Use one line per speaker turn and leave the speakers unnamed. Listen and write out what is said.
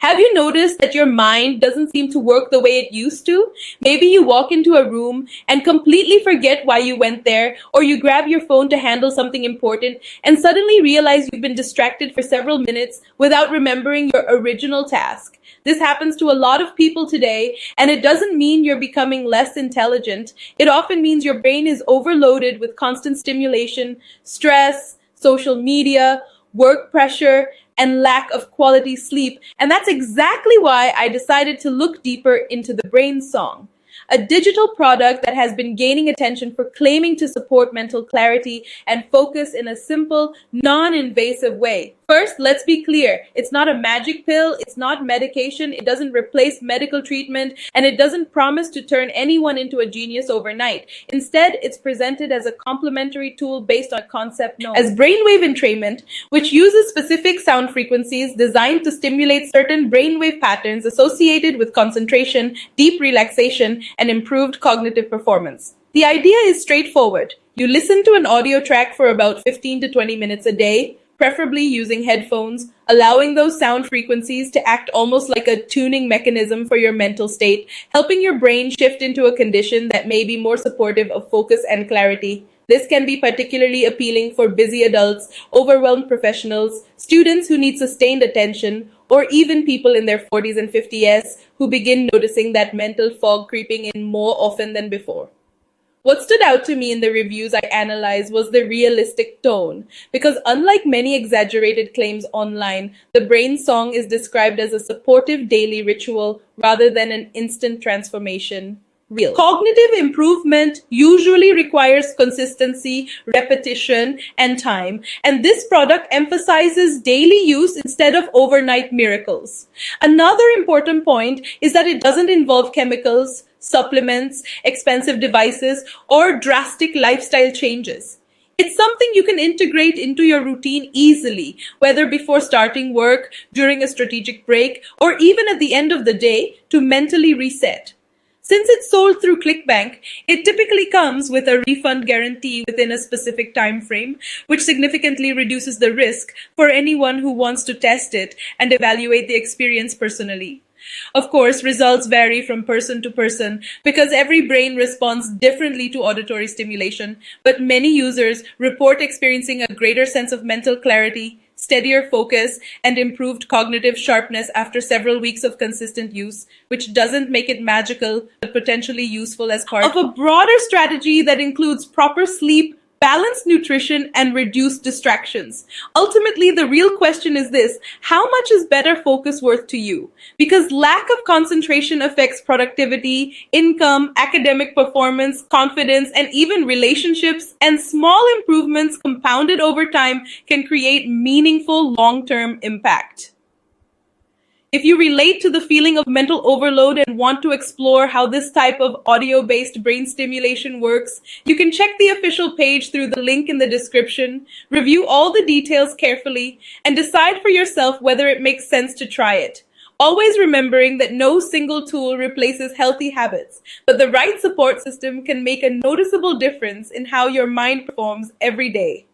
Have you noticed that your mind doesn't seem to work the way it used to? Maybe you walk into a room and completely forget why you went there, or you grab your phone to handle something important and suddenly realize you've been distracted for several minutes without remembering your original task. This happens to a lot of people today, and it doesn't mean you're becoming less intelligent. It often means your brain is overloaded with constant stimulation, stress, social media, work pressure, and lack of quality sleep. And that's exactly why I decided to look deeper into the Brain Song, a digital product that has been gaining attention for claiming to support mental clarity and focus in a simple, non-invasive way. First, let's be clear. It's not a magic pill, it's not medication, it doesn't replace medical treatment, and it doesn't promise to turn anyone into a genius overnight. Instead, it's presented as a complementary tool based on a concept known as brainwave entrainment, which uses specific sound frequencies designed to stimulate certain brainwave patterns associated with concentration, deep relaxation, and improved cognitive performance. The idea is straightforward. You listen to an audio track for about 15 to 20 minutes a day, preferably using headphones, allowing those sound frequencies to act almost like a tuning mechanism for your mental state, helping your brain shift into a condition that may be more supportive of focus and clarity. This can be particularly appealing for busy adults, overwhelmed professionals, students who need sustained attention, or even people in their 40s and 50s who begin noticing that mental fog creeping in more often than before. What stood out to me in the reviews I analyzed was the realistic tone, because unlike many exaggerated claims online, the Brain Song is described as a supportive daily ritual rather than an instant transformation. Real. Cognitive improvement usually requires consistency, repetition, and time, and this product emphasizes daily use instead of overnight miracles. Another important point is that it doesn't involve chemicals, supplements, expensive devices, or drastic lifestyle changes. It's something you can integrate into your routine easily, whether before starting work, during a strategic break, or even at the end of the day to mentally reset. Since it's sold through ClickBank, it typically comes with a refund guarantee within a specific time frame, which significantly reduces the risk for anyone who wants to test it and evaluate the experience personally. Of course, results vary from person to person because every brain responds differently to auditory stimulation, but many users report experiencing a greater sense of mental clarity, steadier focus, and improved cognitive sharpness after several weeks of consistent use, which doesn't make it magical, but potentially useful as part of a broader strategy that includes proper sleep, balanced nutrition, and reduced distractions. Ultimately, the real question is this: how much is better focus worth to you? Because lack of concentration affects productivity, income, academic performance, confidence, and even relationships, and small improvements compounded over time can create meaningful long-term impact. If you relate to the feeling of mental overload and want to explore how this type of audio-based brain stimulation works, you can check the official page through the link in the description, review all the details carefully, and decide for yourself whether it makes sense to try it. Always remembering that no single tool replaces healthy habits, but the right support system can make a noticeable difference in how your mind performs every day.